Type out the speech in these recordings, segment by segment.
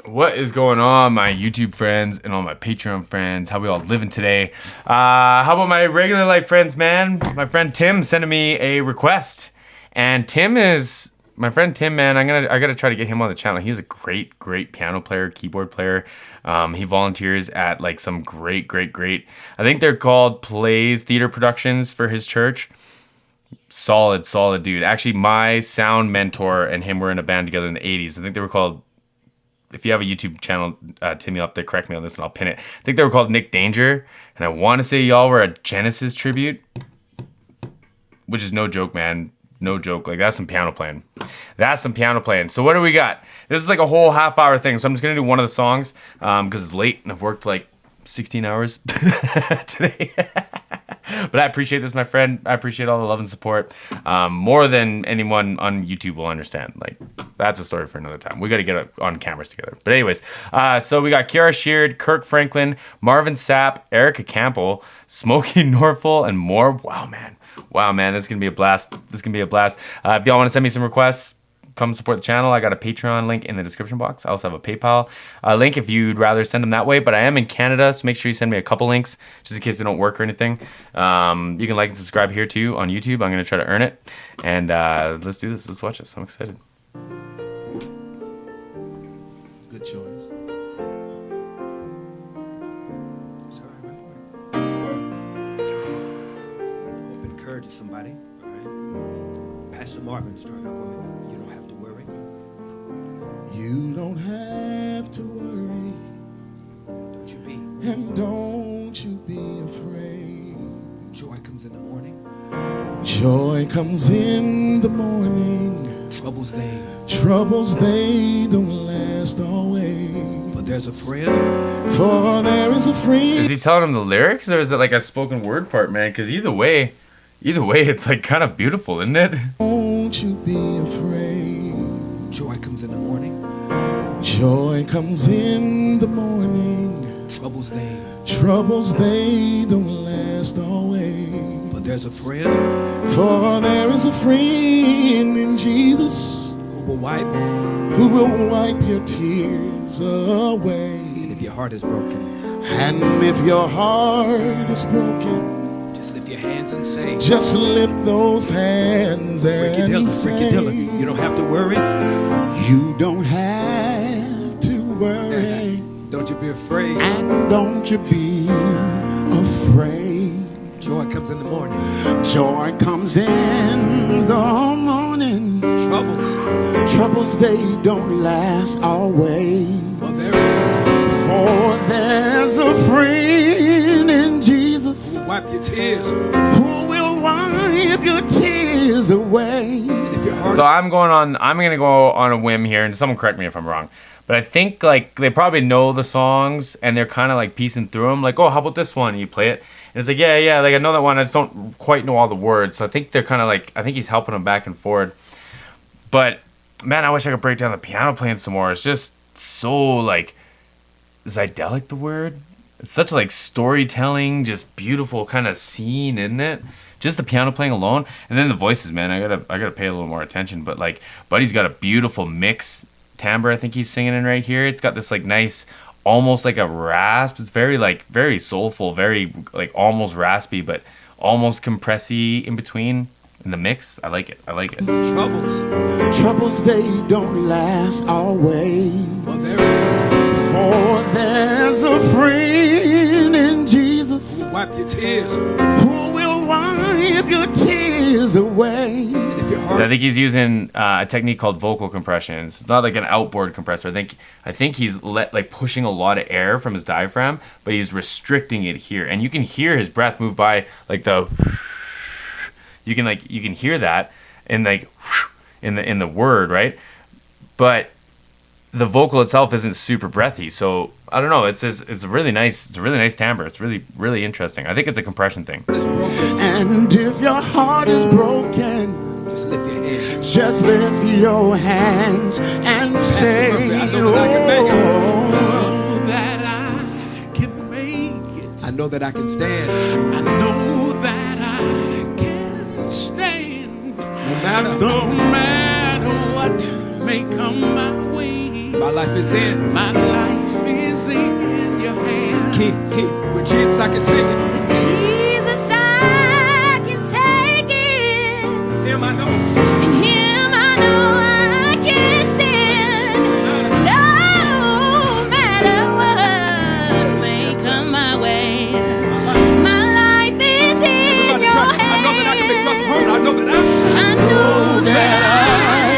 What is going on, my YouTube friends and all my Patreon friends? How we all living today? How about my regular life friends, man? My friend Tim sending me a request, and Tim is my friend Tim, man. I gotta try to get him on the channel. He's a great piano player, keyboard player. He volunteers at like some great. I think they're called Plays Theater Productions for his church. Solid dude. Actually, my sound mentor and him were in a band together in the 80s. I think they were called. If you have a YouTube channel, Tim, you'll have to correct me on this and I'll pin it. I think they were called Nick Danger. And I want to say y'all were a Genesis tribute. Which is no joke, man. No joke. Like, that's some piano playing. So what do we got? This is like a whole half-hour thing. So I'm just going to do one of the songs. Because it's late and I've worked like 16 hours today. But I appreciate this, my friend. I appreciate all the love and support. More than anyone on YouTube will understand. Like, that's a story for another time. We got to get on cameras together. But anyways, so we got Kierra, Sheard, Kirk Franklin, Marvin, Sapp, Erica Campbell, Smokey Norfolk, and more. Wow, man. This is going to be a blast. If y'all want to send me some requests, come support the channel. I got a Patreon link in the description box. I also have a PayPal link if you'd rather send them that way. But I am in Canada, so make sure you send me a couple links just in case they don't work or anything. You can like and subscribe here too on YouTube. I'm going to try to earn it. And let's do this. Let's watch this. I'm excited. Good choice. Hope encourages somebody. All right. Pastor Marvin started off with it. You don't have to worry. You don't have to worry, Don't you be. and don't you be afraid. Joy comes in the morning. Joy comes in the morning. Troubles They don't last always. but there's a friend. For there is a Is friend. he telling him the lyrics or is it like a spoken word part, man? Because either way, it's like kind of beautiful, isn't it? Don't you be afraid. Joy comes in the morning. Joy comes in the morning. Troubles They don't last always. but there's a friend For there is a friend in Jesus who will wipe. who will wipe your tears away. And if your heart is broken, And if your heart is broken, just lift your hands and say, just lift those hands Ricky and Dillon, say, Ricky Dillon, you don't have to worry. you don't have to worry, Don't you be afraid. and don't you be afraid. Joy comes in the morning. Joy comes in the morning. Troubles, they don't last always. For there's a friend in Jesus wipe your tears. who will wipe your tears away. And if your heart So I'm gonna go on a whim here, and someone correct me if I'm wrong. But I think like they probably know the songs and they're kind of like piecing through them. Like, oh, how about this one? And you play it, and it's like, yeah, like I know that one. I just don't quite know all the words. So I think they're kind of like, I think he's helping them back and forward. But man, I wish I could break down the piano playing some more. It's just so like, is idyllic the word? It's such like storytelling, just beautiful kind of scene, isn't it? Just the piano playing alone, and then the voices, man. I gotta pay a little more attention. But like, Buddy's got a beautiful mix timbre. I think he's singing in right here. It's got this like nice, almost like a rasp. It's very like very soulful, very like almost raspy, but almost compressy in between. In the mix, I like it. Troubles, they don't last always. For there's a friend in Jesus wipe your tears. who will wipe your tears away. And if your So heart I think he's using a technique called vocal compression. It's not like an outboard compressor. I think he's like pushing a lot of air from his diaphragm, but he's restricting it here, and you can hear his breath move by like the. You can hear that in like in the word, right? But the vocal itself isn't super breathy, so I don't know. It's a really nice timbre. It's really interesting. I think it's a compression thing. is broken, And if your heart is broken, just lift your hands. just lift your hands and say, I know that I can make it. oh, That I can make it. I know that I can stand. I know that I can stand. No matter No matter what may come my way. My life is in. My life is in your hands. Key. With Jesus I can take it. With Jesus I can take it. Him I know. In Him I know I can stand. No matter what may come my way, my life is in your hands. I know that I can be trusted. I know that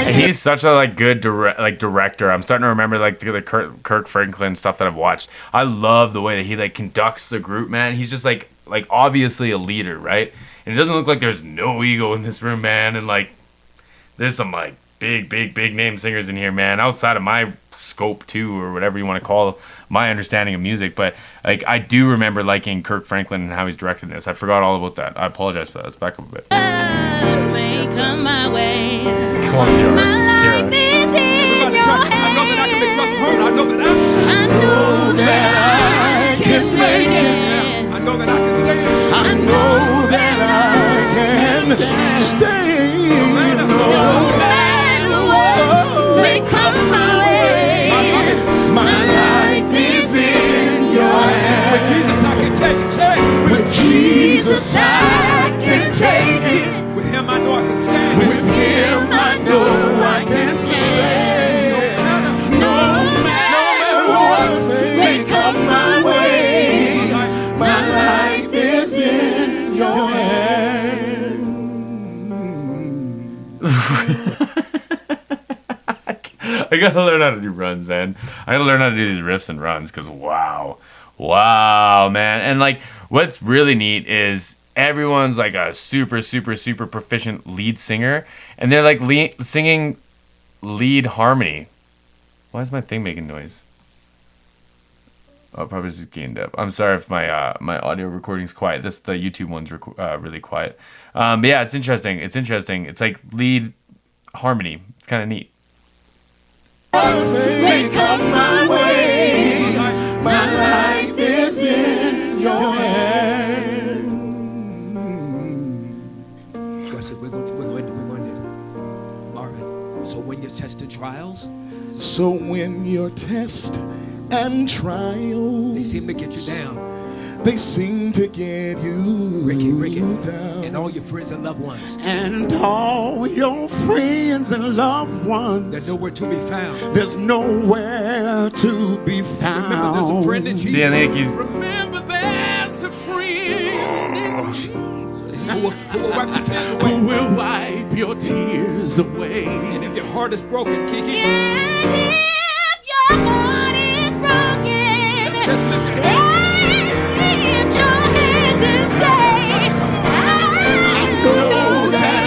And he's such a good director. I'm starting to remember the Kirk Franklin stuff that I've watched. I love the way that he conducts the group, man. He's just like obviously a leader, right? And it doesn't look like there's no ego in this room, man. And there's some big name singers in here, man. Outside of my scope too, or whatever you want to call my understanding of music. But I do remember liking Kirk Franklin and how he's directed this. I forgot all about that. I apologize for that. Let's back up a bit. may come my way. Come on, Kierra. My life is in your hands. I know that I can be trusted. I know that I know that I can make it. I know that I can stand. I know that I can stay. No matter what may come my way, My life is in your hands. With Jesus I can take it. Say. With Jesus I can take it. With Him I know I can stand. With Him I know I can stand. No matter what may come my way, my life is in your hands. I gotta learn how to do runs, man. I gotta learn how to do these riffs and runs because wow, man. And what's really neat is everyone's a super proficient lead singer, and they're singing lead harmony. Why is my thing making noise? Oh, probably just gained up. I'm sorry if my my audio recording's quiet. The YouTube one's really quiet. But yeah, it's interesting. It's lead harmony. It's kind of neat. May come my way, my life is in your hands. Trust it. We're going to Marvin. So when you're testing trials, So when your test and trials, they seem to get you down. they seem to get you Ricky, down. and all your friends and loved ones, And all your friends and loved ones, they're nowhere to be found. there's nowhere to be found. Remember, there's a friend in Jesus. See, I think he's Remember, there's a friend in Jesus Who will wipe your tears who away. will wipe your tears away. And if your heart is broken, Kiki, and if your heart is broken, just lift your hand. lift your hands and say, I know that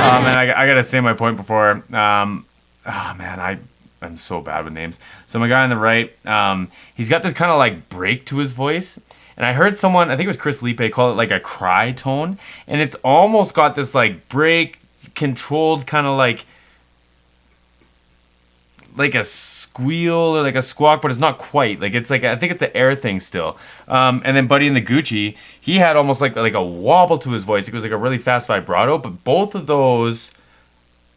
oh man, I gotta say my point before. Man, I'm so bad with names. So my guy on the right, he's got this kind of break to his voice. And I heard someone, I think it was Chris Lipe, call it a cry tone. And it's almost got this break, controlled kind of like a squeal or a squawk, but it's not quite. It's I think it's an air thing still. And then Buddy in the Gucci, he had almost like a wobble to his voice. It was a really fast vibrato, but both of those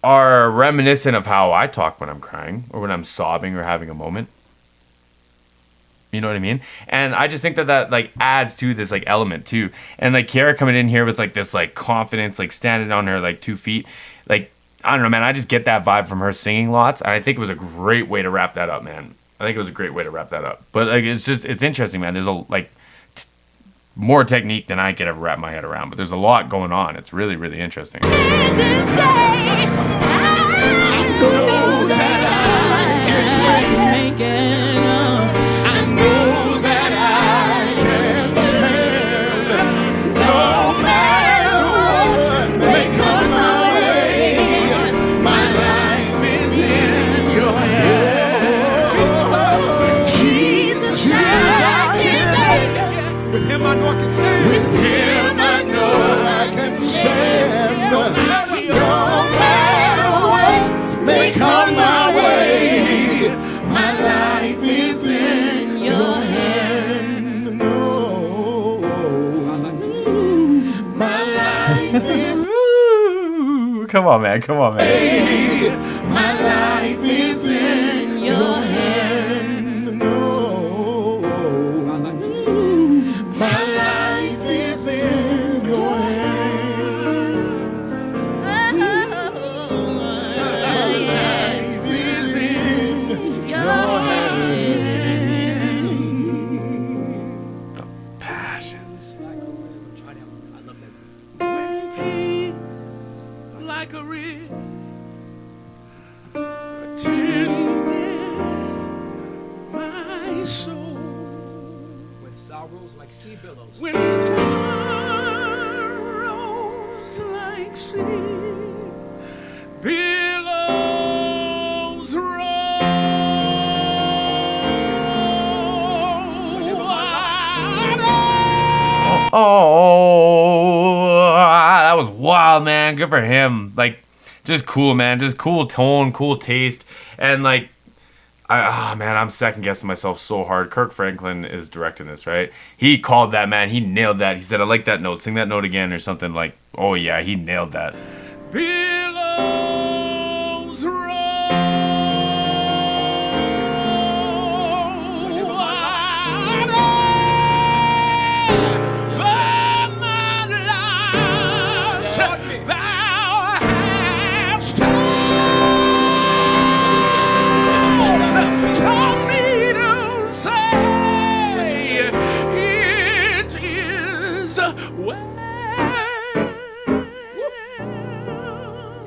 are reminiscent of how I talk when I'm crying or when I'm sobbing or having a moment. You know what I mean? And I just think that adds to this element too. And Kierra coming in here with this confidence, standing on her 2 feet, I don't know, man. I just get that vibe from her singing lots, and I think it was a great way to wrap that up, man. I think it was a great way to wrap that up. But it's interesting, man. There's more technique than I could ever wrap my head around, but there's a lot going on. It's really, really interesting. hands and say, I know that I can make it. I know that I can stand. No matter what may come my way, my life is in your hands. Jesus, I can make it. With Him I know I can stand. With Him I know I can stand. No matter what may come my way, my life is in your hand. No, my life is Ooh, come on, man. my life is in your hand. soul. When sorrows like sea billows. When sorrows like sea billows roll. Oh, that was wild, man. Good for him. Like, just cool, man. Just cool tone, cool taste. And, like, man, I'm second guessing myself so hard. Kirk Franklin is directing this, right? He called that, man. He nailed that. He said, I like that note. Sing that note again or something. Like, oh, yeah, he nailed that. Billows roll.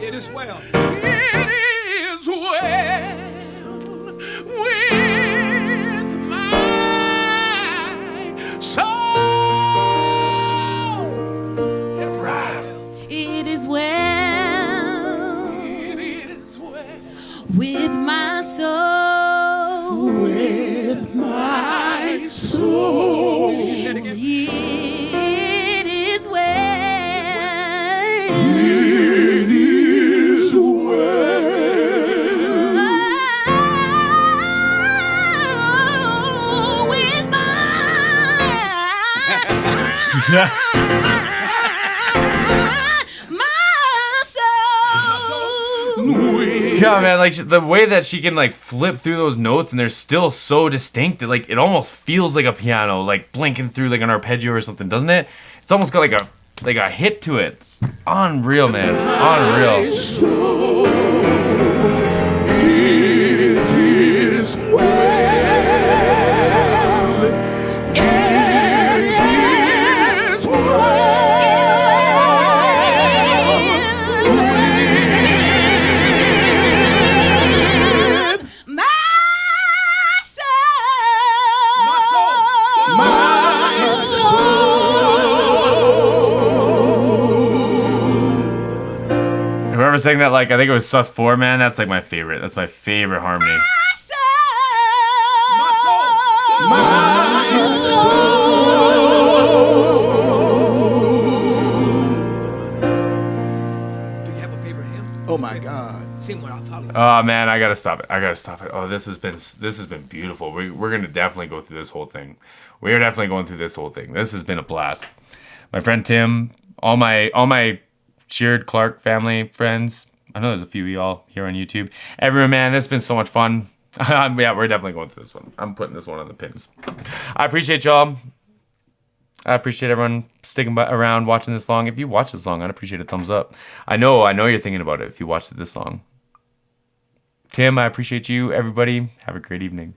It is well. It is well with my soul. Yes, right. It is well It is well with my soul. With my soul. Say it again. It is well. It is Oh, with my soul. Yeah, man, like the way that she can like flip through those notes and they're still so distinct that like it almost feels like a piano, like blinking through like an arpeggio or something, doesn't it? It's almost got like a hit to it. It's unreal, man. Unreal. soul. It is well. It is well. My soul. My Whoever sang that, like I think it was Sus 4, man. That's like my favorite. That's my favorite harmony. Do you have a favorite hymn? Oh my God. Sing one. I'll follow you. Oh man, I gotta stop it. Oh, this has been beautiful. We're gonna definitely go through this whole thing. We are definitely going through this whole thing. This has been a blast. My friend Tim, all my Sheard Clark family friends. I know there's a few of y'all here on YouTube. Everyone, man, this has been so much fun. Yeah, we're definitely going through this one. I'm putting this one on the pins. I appreciate y'all. I appreciate everyone sticking around watching this long. If you watch this long, I'd appreciate a thumbs up. I know you're thinking about it if you watched it this long. Tim, I appreciate you. Everybody, have a great evening.